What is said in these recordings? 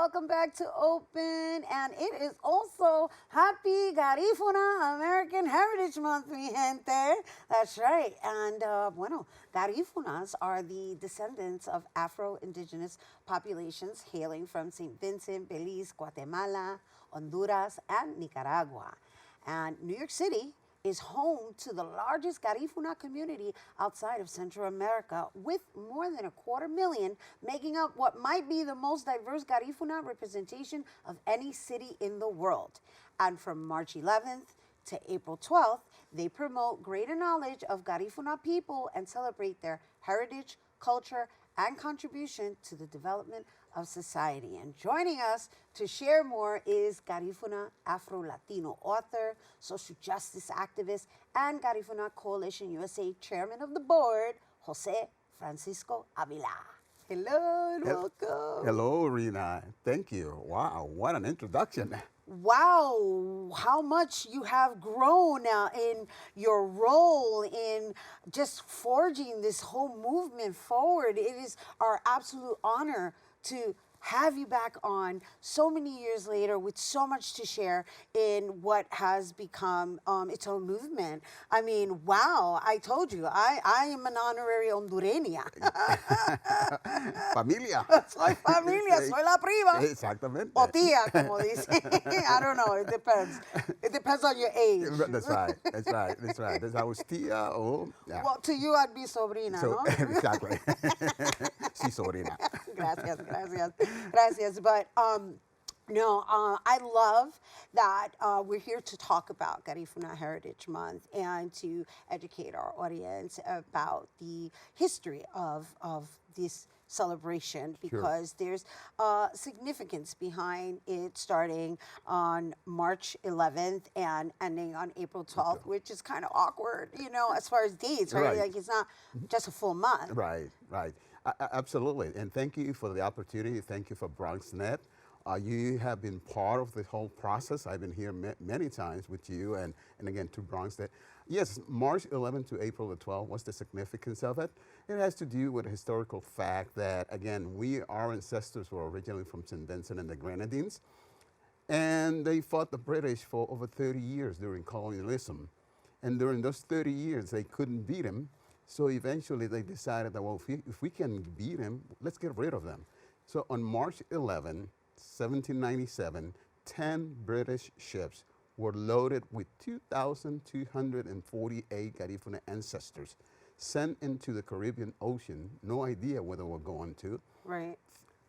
welcome back to Open. And it is also Happy Garifuna-American Heritage Month, mi gente. That's right. And, bueno, Garifunas are the descendants of Afro-Indigenous populations hailing from St. Vincent, Belize, Guatemala, Honduras, and Nicaragua. And New York City is home to the largest Garifuna community outside of Central America, with more than 250,000, making up what might be the most diverse Garifuna representation of any city in the world. And from March 11th to April 12th, they promote greater knowledge of Garifuna people and celebrate their heritage, culture, and contribution to the development of society. And joining us to share more is Garifuna Afro-Latino author, social justice activist, and Garifuna Coalition USA Chairman of the Board, Jose Francisco Avila. Hello and welcome. Hello, Rhina. Thank you. Wow, what an introduction. Wow, how much you have grown in your role in just forging this whole movement forward. It is our absolute honor to have you back on so many years later with so much to share in what has become its own movement. I mean, wow, I told you, I am an honorary Hondureña. Familia. Soy familia, soy la prima. Exactamente. O tía, como dice. I don't know, it depends. It depends on your age. That's right, that's right, that's right. That's how it's tia or... Yeah. Well, to you, I'd be sobrina, So, no? exactly. Sí, sobrina. Gracias, gracias, gracias. But no, I love that we're here to talk about Garifuna Heritage Month and to educate our audience about the history of this celebration, because there's significance behind it starting on March 11th and ending on April 12th, which is kind of awkward, you know, as far as dates, right? Like it's not just a full month. Right, right. Absolutely. And thank you for the opportunity. Thank you for BronxNet. You have been part of the whole process. I've been here many times with you and again to BronxNet. Yes, March 11th to April the 12th, what's the significance of it? It has to do with the historical fact that, again, our ancestors were originally from St. Vincent and the Grenadines, and they fought the British for over 30 years during colonialism. And during those 30 years, they couldn't beat them, so eventually they decided that, well, if we can beat them, let's get rid of them. So on March 11, 1797, 10 British ships were loaded with 2,248 Garifuna ancestors sent into the Caribbean Ocean, no idea where they were going to. Right.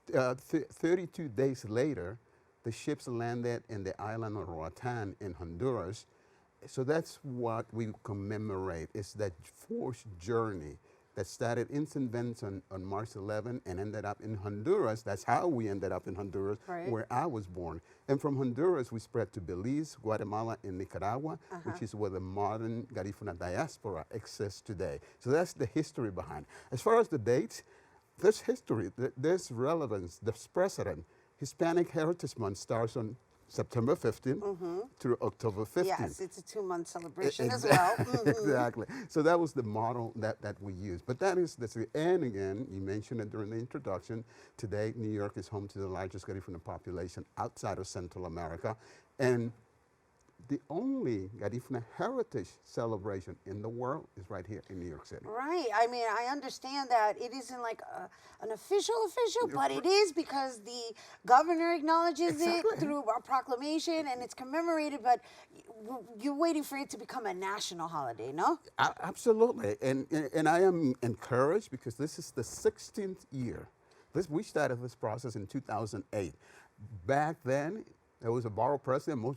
32 days later, the ships landed in the island of Roatan in Honduras. So that's what we commemorate, is that forced journey that started in St. Vincent on March 11 and ended up in Honduras. That's how we ended up in Honduras, where I was born. And from Honduras, we spread to Belize, Guatemala, and Nicaragua, which is where the modern Garifuna diaspora exists today. So that's the history behind. As far as the dates, there's history, there's relevance, there's precedent. Hispanic Heritage Month starts on September 15th through October 15th. Yes, it's a 2-month celebration as well. Exactly. So that was the model that we used. But and again, you mentioned it during the introduction, today New York is home to the largest Garifuna population outside of Central America. And the only Garifuna heritage celebration in the world is right here in New York City. Right. I mean, I understand that it isn't like an official, but it is because the governor acknowledges it through a proclamation and it's commemorated, but you're waiting for it to become a national holiday, no? Absolutely. And I am encouraged because this is the 16th year. We started this process in 2008. Back then, there was a borough president.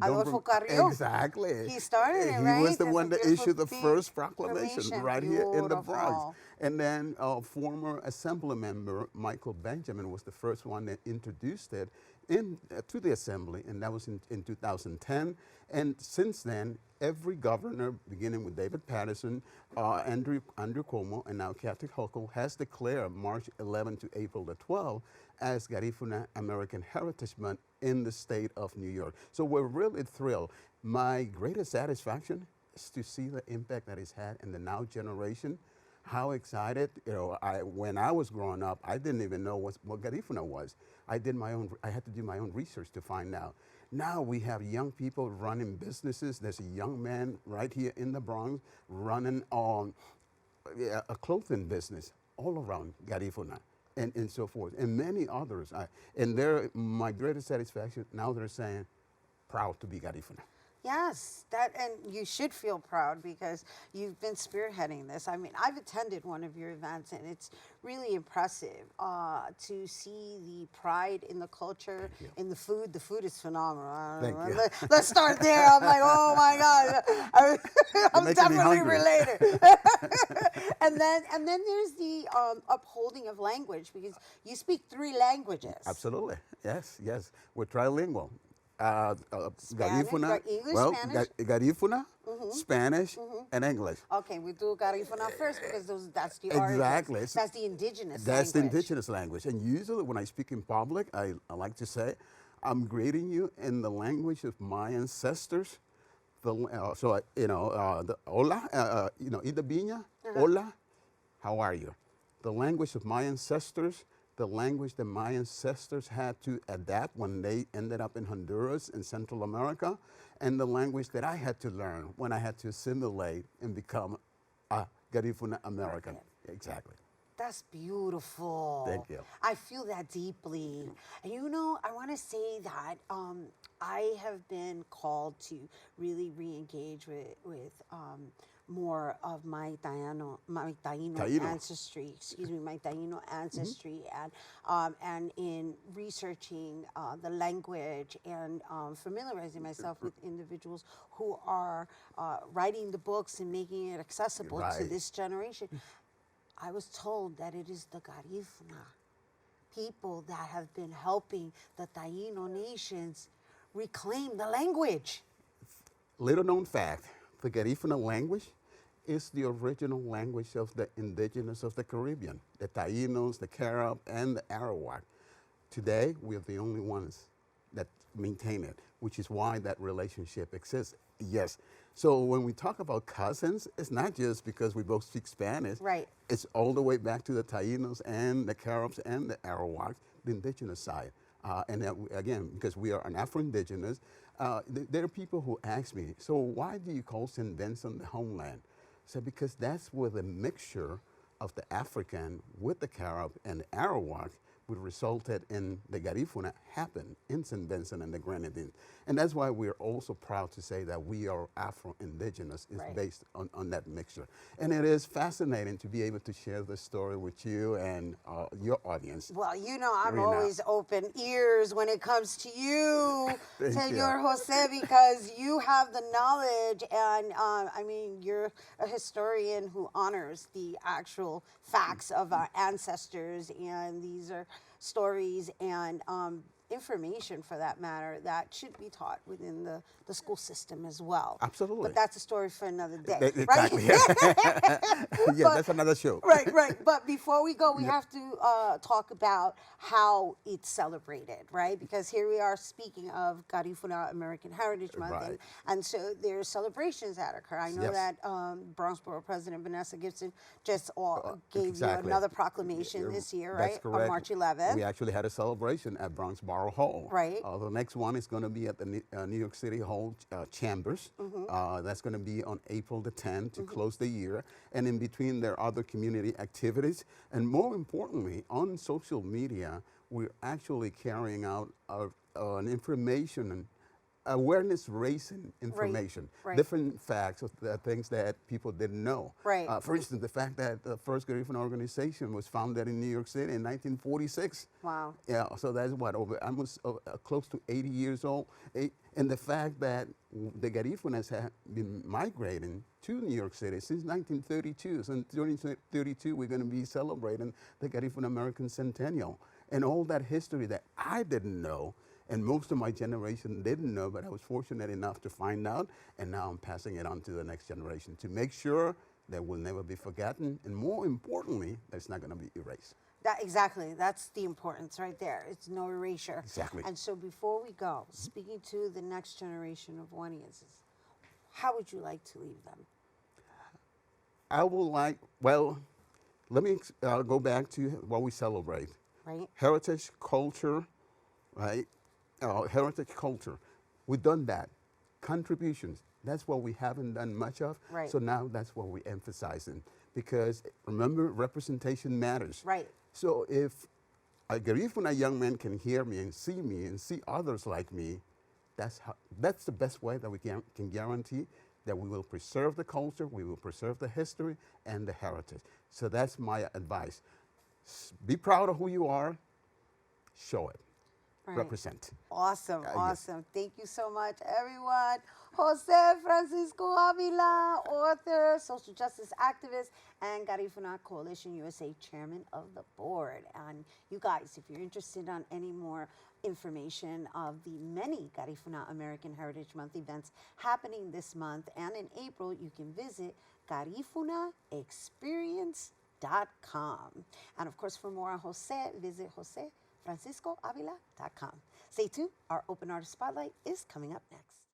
Adolfo Carrillo. Exactly. He started it, right? He was the one that issued the first proclamation right here in the Bronx. And then former assembly member Michael Benjamin was the first one that introduced it to the assembly, and that was in 2010. And since then, every governor, beginning with David Patterson, Andrew Cuomo, and now Kathy Hochul, has declared March 11 to April the 12th as Garifuna-American Heritage Month in the state of New York. So we're really thrilled. My greatest satisfaction is to see the impact that it's had in the now generation, how excited, when I was growing up, I didn't even know what Garifuna was. I had to do my own research to find out. Now we have young people running businesses. There's a young man right here in the Bronx running a clothing business all around Garifuna and so forth, and many others. And my greatest satisfaction, now they're saying, proud to be Garifuna. Yes, and you should feel proud because you've been spearheading this. I mean, I've attended one of your events, and it's really impressive to see the pride in the culture, in the food. The food is phenomenal. Thank you. Let's start there. I'm like, oh my God, I'm definitely related. and then there's the upholding of language, because you speak 3 languages. Absolutely, yes. We're trilingual. Spanish, English, Spanish? Garifuna, Spanish, and English. Okay, we do Garifuna first because that's the Exactly. origins. That's the indigenous That's the language. indigenous language. And usually when I speak in public, I like to say, I'm greeting you in the language of my ancestors. The hola, ida biña, hola, how are you? The language of my ancestors, the language that my ancestors had to adapt when they ended up in Honduras and Central America, and the language that I had to learn when I had to assimilate and become a Garifuna-American. Exactly. That's beautiful. Thank you. I feel that deeply. And I want to say that I have been called to really re-engage with more of my Taino ancestry. My Taino ancestry, and in researching the language and familiarizing myself with individuals who are writing the books and making it accessible to this generation. I was told that it is the Garifuna people that have been helping the Taino nations reclaim the language. Little known fact, the Garifuna language is the original language of the indigenous of the Caribbean, the Tainos, the Carib, and the Arawak. Today, we are the only ones that maintain it, which is why that relationship exists. Yes. So when we talk about cousins, it's not just because we both speak Spanish. Right. It's all the way back to the Tainos and the Caribs and the Arawaks, the indigenous side. Again, because we are an Afro-Indigenous, there are people who ask me, so why do you call St. Vincent the homeland? So because that's where the mixture of the African with the Carib and the Arawak would resulted in the Garifuna happened in St. Vincent and the Grenadines. And that's why we're also proud to say that we are Afro-Indigenous is based on that mixture. And it is fascinating to be able to share this story with you and your audience. Well, I'm Rhina. always open ears when it comes to you, Thank you. Senor Jose, because you have the knowledge, and you're a historian who honors the actual facts of our ancestors, and these are stories and information, for that matter, that should be taught within the school system as well. Absolutely. But that's a story for another day, Exactly. right? Yeah, that's another show. Right. But before we go, we have to talk about how it's celebrated, right? Because here we are speaking of Garifuna-American Heritage Month, and so there's celebrations that occur. I know that Bronx Borough President Vanessa Gibson just gave you another proclamation this year, right? That's correct. On March 11th. We actually had a celebration at Bronx Borough Hall. Right. The next one is going to be at the New York City Hall Chambers. That's going to be on April the 10th to close the year. And in between, there are other community activities. And more importantly, on social media, we're actually carrying out an information and awareness raising information, different facts of the things that people didn't know. Right. For instance, the fact that the first Garifuna organization was founded in New York City in 1946. Wow. Yeah, so that's what, over almost close to 80 years old. And the fact that the Garifunas have been migrating to New York City since 1932. So in 2032, we're going to be celebrating the Garifuna-American Centennial. And all that history that I didn't know, and most of my generation didn't know, but I was fortunate enough to find out, and now I'm passing it on to the next generation to make sure that will never be forgotten, and more importantly, that it's not going to be erased. Exactly. That's the importance right there. It's no erasure. Exactly. And so before we go, speaking to the next generation of Wanians, how would you like to leave them? I would like, well, let me go back to what we celebrate. Right. Heritage culture, right? Heritage culture. We've done that. Contributions. That's what we haven't done much of. Right. So now that's what we're emphasizing. Because remember, representation matters. Right. So if a Garifuna young man can hear me and see others like me, that's the best way that we can guarantee that we will preserve the culture, we will preserve the history and the heritage. So that's my advice. Be proud of who you are, show it, Right. represent. Awesome, Yes. awesome. Thank you so much, everyone. Jose Francisco Avila, author, social justice activist, and Garifuna Coalition USA chairman of the board. And you guys, if you're interested on any more information of the many Garifuna-American Heritage Month events happening this month and in April, you can visit GarifunaExperience.com. And of course, for more on Jose, visit JoseFranciscoAvila.com. Stay tuned. Our Open Artist Spotlight is coming up next.